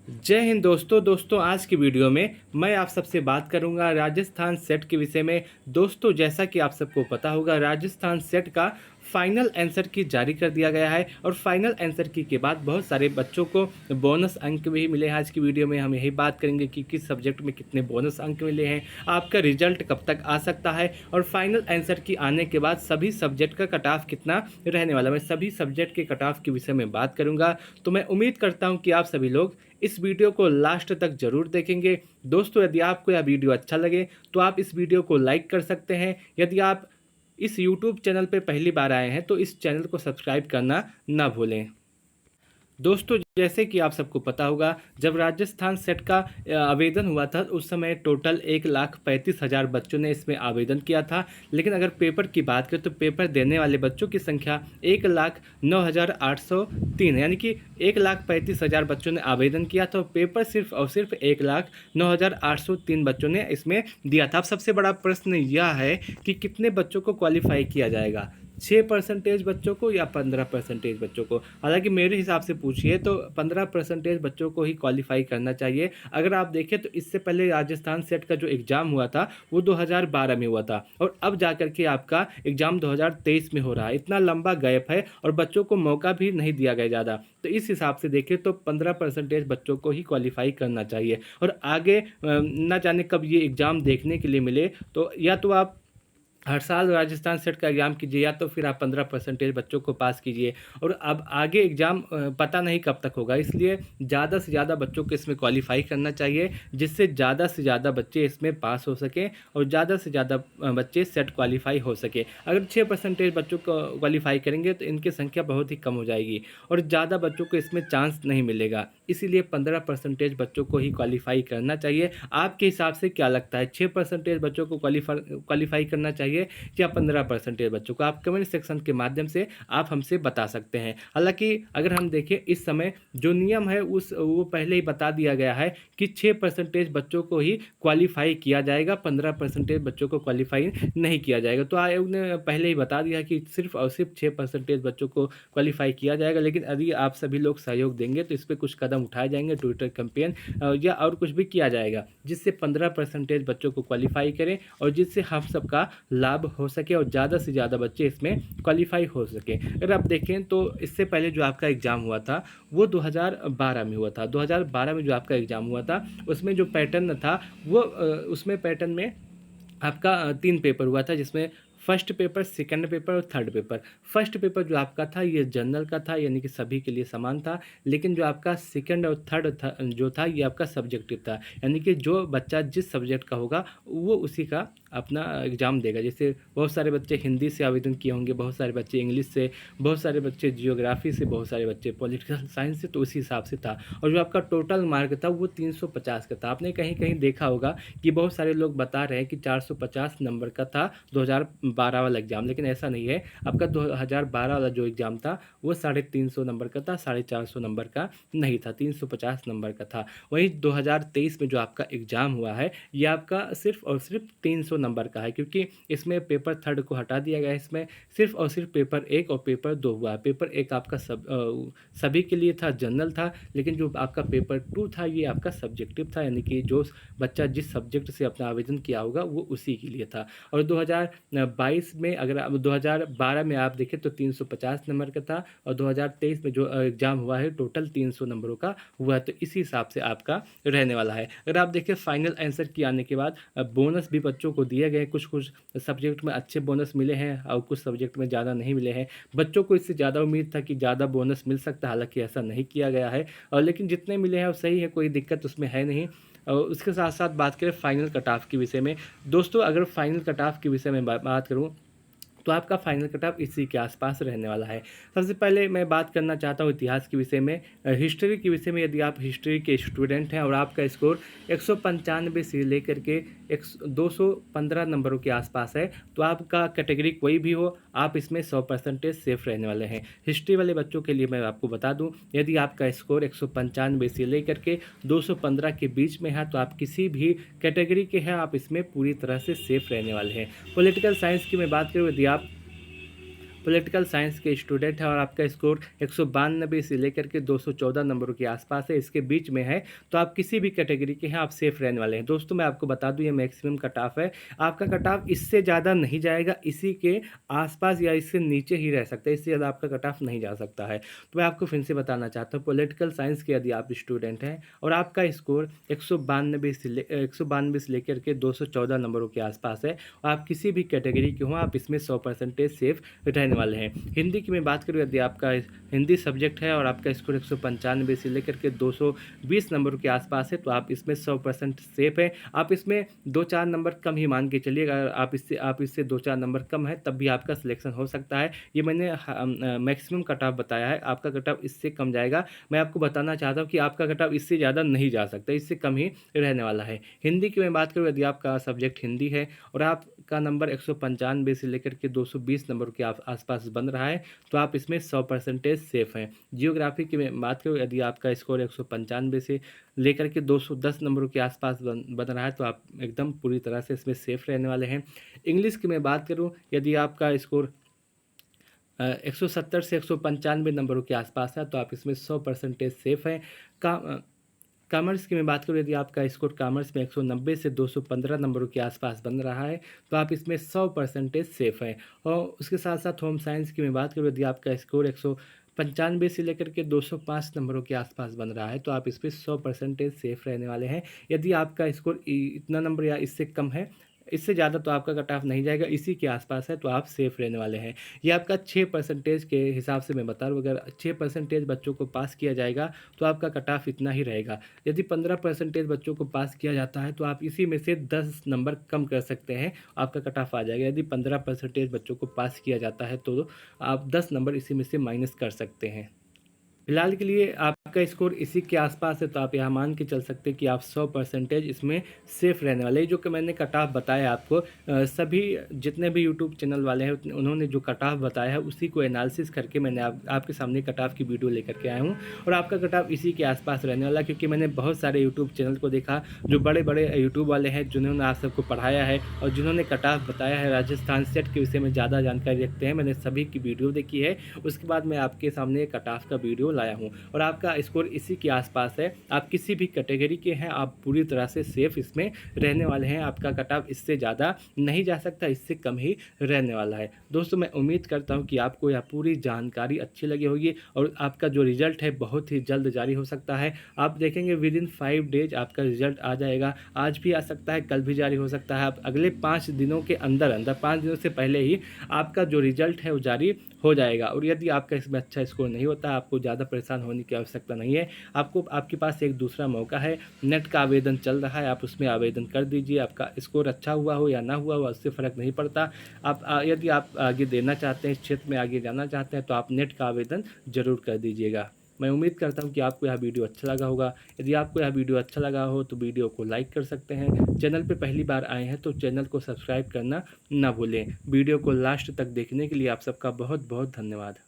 जय हिंद दोस्तों आज की वीडियो में मैं आप सबसे बात करूंगा राजस्थान सेट के विषय में। दोस्तों जैसा कि आप सबको पता होगा राजस्थान सेट का फाइनल आंसर की जारी कर दिया गया है और फाइनल आंसर की के बाद बहुत सारे बच्चों को बोनस अंक भी मिले हैं। आज की वीडियो में हम यही बात करेंगे कि किस सब्जेक्ट में कितने बोनस अंक मिले हैं, आपका रिजल्ट कब तक आ सकता है और फाइनल आंसर की आने के बाद सभी सब्जेक्ट का कट ऑफ कितना रहने वाला। मैं सभी सब्जेक्ट के कट ऑफ के विषय में बात करूंगा, तो मैं उम्मीद करता हूं कि आप सभी लोग इस वीडियो को लास्ट तक जरूर देखेंगे। दोस्तों यदि आपको यह वीडियो अच्छा लगे तो आप इस वीडियो को लाइक कर सकते हैं। यदि आप इस यूट्यूब चैनल पर पहली बार आए हैं तो इस चैनल को सब्सक्राइब करना ना भूलें। दोस्तों जैसे कि आप सबको पता होगा जब राजस्थान सेट का आवेदन हुआ था उस समय टोटल 1,35,000 बच्चों ने इसमें आवेदन किया था। लेकिन अगर पेपर की बात करें तो पेपर देने वाले बच्चों की संख्या 1,09,803 यानी कि 1,35,000 बच्चों ने आवेदन किया था और पेपर सिर्फ और सिर्फ 1,09,803 बच्चों ने इसमें दिया था। अब सबसे बड़ा प्रश्न यह है कि कितने बच्चों को क्वालिफाई किया जाएगा, 6% बच्चों को या 15% बच्चों को। हालांकि मेरे हिसाब से पूछिए तो 15% बच्चों को ही क्वालिफाई करना चाहिए। अगर आप देखें तो इससे पहले राजस्थान सेट का जो एग्ज़ाम हुआ था वो 2012 में हुआ था और अब जाकर के आपका एग्ज़ाम 2023 में हो रहा है। इतना लंबा गैप है और बच्चों को मौका भी नहीं दिया गया ज़्यादा। तो इस हिसाब से देखें तो 15% बच्चों को ही क्वालिफाई करना चाहिए और आगे ना जाने कब ये एग्ज़ाम देखने के लिए मिले। तो या तो आप हर साल राजस्थान सेट का एग्ज़ाम कीजिए या तो फिर आप 15% बच्चों को पास कीजिए। और अब आगे एग्ज़ाम पता नहीं कब तक होगा, इसलिए ज़्यादा से ज़्यादा बच्चों को इसमें क्वालिफाई करना चाहिए जिससे ज़्यादा से ज़्यादा बच्चे इसमें पास हो सकें और ज़्यादा से ज़्यादा बच्चे सेट क्वालिफाई हो सके। अगर 6% बच्चों को क्वालिफाई करेंगे तो इनकी संख्या बहुत ही कम हो जाएगी और ज़्यादा बच्चों को इसमें चांस नहीं मिलेगा। इसीलिए 15% बच्चों को ही क्वालिफाई करना चाहिए। आपके हिसाब से क्या लगता है, 6% बच्चों को क्वालिफाई करना चाहिए या 15% बच्चों को? आप कमेंट सेक्शन के माध्यम से आप हमसे बता सकते हैं। हालांकि अगर हम देखें इस समय जो नियम है वो पहले ही बता दिया गया है कि 6% बच्चों को ही क्वालिफाई किया जाएगा, 15% बच्चों को क्वालिफाई नहीं किया जाएगा। तो आयोग ने पहले ही बता दिया कि सिर्फ और सिर्फ 6% बच्चों को क्वालिफाई किया जाएगा। लेकिन यदि आप सभी लोग सहयोग देंगे तो इस पर कुछ कदम उठाए जाएंगे, ट्विटर कैंपेन या और कुछ भी किया जाएगा जिससे 15% बच्चों को क्वालिफाई करें और जिससे हम सबका लाभ हो सके और ज़्यादा से ज़्यादा बच्चे इसमें क्वालिफाई हो सके। अगर आप देखें तो इससे पहले जो आपका एग्ज़ाम हुआ था वो 2012 में हुआ था। 2012 में जो आपका एग्ज़ाम हुआ था उसमें जो पैटर्न था वो उसमें पैटर्न में आपका 3 पेपर हुआ था जिसमें फर्स्ट पेपर, सेकंड पेपर और थर्ड पेपर। फर्स्ट पेपर जो आपका था ये जनरल का था यानी कि सभी के लिए समान था। लेकिन जो आपका सेकंड और थर्ड जो था ये आपका सब्जेक्टिव था यानी कि जो बच्चा जिस सब्जेक्ट का होगा वो उसी का अपना एग्ज़ाम देगा। जैसे बहुत सारे बच्चे हिंदी से आवेदन किए होंगे, बहुत सारे बच्चे इंग्लिश से, बहुत सारे बच्चे जियोग्राफी से, बहुत सारे बच्चे पॉलिटिकल साइंस से, तो उसी हिसाब से था। और जो आपका टोटल मार्क था वो 350 का था। आपने कहीं कहीं देखा होगा कि बहुत सारे लोग बता रहे हैं कि 450 नंबर का था 2012 वाला एग्ज़ाम, लेकिन ऐसा नहीं है। आपका 2012 वाला जो एग्ज़ाम था वो 350 नंबर का था, 450 नंबर का नहीं था, 350 नंबर का था। वहीं 2023 में जो आपका एग्ज़ाम हुआ है ये आपका सिर्फ और सिर्फ 300 नंबर का है, क्योंकि इसमें पेपर थर्ड को हटा दिया गया है। इसमें सिर्फ और सिर्फ पेपर 1 और पेपर 2 हुआ है। पेपर 1 आपका सभी के लिए था, जनरल था, लेकिन जो आपका पेपर 2 था ये आपका सब्जेक्टिव था यानी कि जो बच्चा जिस सब्जेक्ट से अपना आवेदन किया होगा वो उसी के लिए था। और 2022 में अगर आप 2012 में आप देखें तो 350 नंबर का था और 2023 में जो एग्ज़ाम हुआ है टोटल 300 नंबरों का हुआ है। तो इसी हिसाब से आपका रहने वाला है। अगर आप देखें फाइनल आंसर की आने के बाद बोनस भी बच्चों को दिए गए। कुछ कुछ सब्जेक्ट में अच्छे बोनस मिले हैं और कुछ सब्जेक्ट में ज़्यादा नहीं मिले हैं। बच्चों को इससे ज़्यादा उम्मीद था कि ज़्यादा बोनस मिल सकता है, हालांकि ऐसा नहीं किया गया है। और लेकिन जितने मिले हैं वो सही है, कोई दिक्कत उसमें है नहीं। और उसके साथ साथ बात करें फाइनल कट ऑफ के विषय में। दोस्तों अगर फाइनल कट ऑफ के विषय में बात करूँ तो आपका फाइनल कट ऑफ इसी के आसपास रहने वाला है। सबसे पहले मैं बात करना चाहता हूँ इतिहास के विषय में, हिस्ट्री के विषय में। यदि आप हिस्ट्री के स्टूडेंट हैं और आपका स्कोर 195 से लेकर के 215 नंबरों के आसपास है तो आपका कैटेगरी कोई भी हो आप इसमें 100% सेफ रहने वाले हैं। हिस्ट्री वाले बच्चों के लिए मैं आपको बता दूं, यदि आपका स्कोर 195 से लेकर के 215 के बीच में है तो आप किसी भी कैटेगरी के हैं आप इसमें पूरी तरह से सेफ रहने वाले हैं। पॉलिटिकल साइंस की मैं बात करूँ, यदि आप पॉलिटिकल साइंस के स्टूडेंट हैं और आपका स्कोर 192 से लेकर के 214 नंबरों के आसपास है, इसके बीच में है, तो आप किसी भी कैटेगरी के हैं, आप सेफ रहने वाले हैं। दोस्तों मैं आपको बता दूं ये मैक्सिमम कट ऑफ है, आपका कट ऑफ इससे ज़्यादा नहीं जाएगा, इसी के आसपास या इससे नीचे ही रह सकता है, इससे ज़्यादा आपका कट ऑफ नहीं जा सकता है। तो मैं आपको फिर से बताना चाहता हूँ, पॉलिटिकल साइंस के यदि आप स्टूडेंट हैं और आपका स्कोर 192 से लेकर के 214 नंबरों के आसपास है, और आप किसी भी कैटेगरी के हों, आप इसमें 100% सेफ रहने वाले हैं। हिंदी की मैं बात करूँ, यदि आपका हिंदी सब्जेक्ट है और आपका स्कोर 195 से लेकर के 220 नंबरों के आसपास है, तो आप इसमें 100% सेफ है। आप इसमें 2-4 नंबर कम ही मान के चलिए, अगर आप इससे 2-4 नंबर कम है तब भी आपका सिलेक्शन हो सकता है। ये मैंने मैक्सिमम कट ऑफ बताया है, आपका कट ऑफ इससे कम जाएगा। मैं आपको बताना चाहता हूँ कि आपका कट ऑफ इससे ज़्यादा नहीं जा सकता, इससे कम ही रहने वाला है। हिंदी की मैं बात करूँ, यदि आपका सब्जेक्ट हिंदी है और आपका नंबर 195 से लेकर के 220 नंबर के आसपास बन रहा है, तो आप इसमें 100% सेफ हैं। जियोग्राफी की मैं बात करूँ, यदि आपका स्कोर 195 से लेकर के 210 नंबरों के आसपास बन रहा है, तो आप एकदम पूरी तरह से इसमें सेफ रहने वाले हैं। इंग्लिश की मैं बात करूँ, यदि आपका स्कोर 170 से 195 नंबरों के आसपास है, तो आप इसमें 100% सेफ हैं। कॉमर्स की मैं बात करूँ, यदि आपका स्कोर कॉमर्स में 190 से 215 नंबरों के आसपास बन रहा है, तो आप इसमें 100% सेफ हैं। और उसके साथ साथ होम साइंस की मैं बात करूँ, यदि आपका स्कोर 195 से लेकर के 205 नंबरों के आसपास बन रहा है, तो आप इसमें 100% सेफ रहने वाले हैं। यदि आपका स्कोर इतना नंबर या इससे कम है, इससे ज़्यादा तो आपका कट ऑफ नहीं जाएगा, इसी के आसपास है, तो आप सेफ रहने वाले हैं। ये आपका 6% के हिसाब से मैं बता रहा हूँ, अगर 6% बच्चों को पास किया जाएगा तो आपका कट ऑफ इतना ही रहेगा। यदि 15% बच्चों को पास किया जाता है, तो आप इसी में से 10 नंबर कम कर सकते हैं, आपका कट ऑफ आ जाएगा। यदि 15% बच्चों को पास किया जाता है, तो आप 10 नंबर इसी में से माइनस कर सकते हैं। फिलहाल के लिए आपका स्कोर इसी के आसपास है, तो आप यहाँ मान के चल सकते हैं कि आप 100% इसमें सेफ रहने वाले हैं। जो कि मैंने कट ऑफ बताया आपको, सभी जितने भी यूट्यूब चैनल वाले हैं उन्होंने जो कट ऑफ बताया है उसी को एनालिसिस करके मैंने आपके सामने कट ऑफ की वीडियो लेकर के आया हूँ, और आपका कट ऑफ इसी के आसपास रहने वाला, क्योंकि मैंने बहुत सारे यूट्यूब चैनल को देखा जो बड़े बड़े यूट्यूब वाले हैं, जिन्होंने आप सबको पढ़ाया है और जिन्होंने कट ऑफ बताया है, राजस्थान सेट के विषय में ज़्यादा जानकारी रखते हैं। मैंने सभी की वीडियो देखी है, उसके बाद मैं आपके सामने कट ऑफ का वीडियो लाया हूँ, और आपका स्कोर इसी के आसपास है। आप किसी भी कैटेगरी के हैं, आप पूरी तरह से सेफ इसमें रहने वाले हैं। आपका कट ऑफ इससे ज़्यादा नहीं जा सकता, इससे कम ही रहने वाला है। दोस्तों मैं उम्मीद करता हूं कि आपको यह पूरी जानकारी अच्छी लगी होगी, और आपका जो रिजल्ट है बहुत ही जल्द जारी हो सकता है। आप देखेंगे विद इन 5 डेज आपका रिजल्ट आ जाएगा, आज भी आ सकता है, कल भी जारी हो सकता है। आप अगले 5 दिनों के अंदर 5 दिनों से पहले ही आपका जो रिजल्ट है वो जारी हो जाएगा। और यदि आपका इसमें अच्छा स्कोर नहीं होता, आपको ज़्यादा परेशान होने की आवश्यकता नहीं है। आपके पास एक दूसरा मौका है, नेट का आवेदन चल रहा है, आप उसमें आवेदन कर दीजिए। आपका स्कोर अच्छा हुआ हो या ना हुआ हो, उससे फ़र्क नहीं पड़ता। यदि आप आगे देना चाहते हैं, इस क्षेत्र में आगे जाना चाहते हैं, तो आप नेट का आवेदन ज़रूर कर दीजिएगा। मैं उम्मीद करता हूं कि आपको यह वीडियो अच्छा लगा होगा। यदि आपको यह वीडियो अच्छा लगा हो तो वीडियो को लाइक कर सकते हैं। चैनल पे पहली बार आए हैं तो चैनल को सब्सक्राइब करना ना भूलें। वीडियो को लास्ट तक देखने के लिए आप सबका बहुत बहुत धन्यवाद।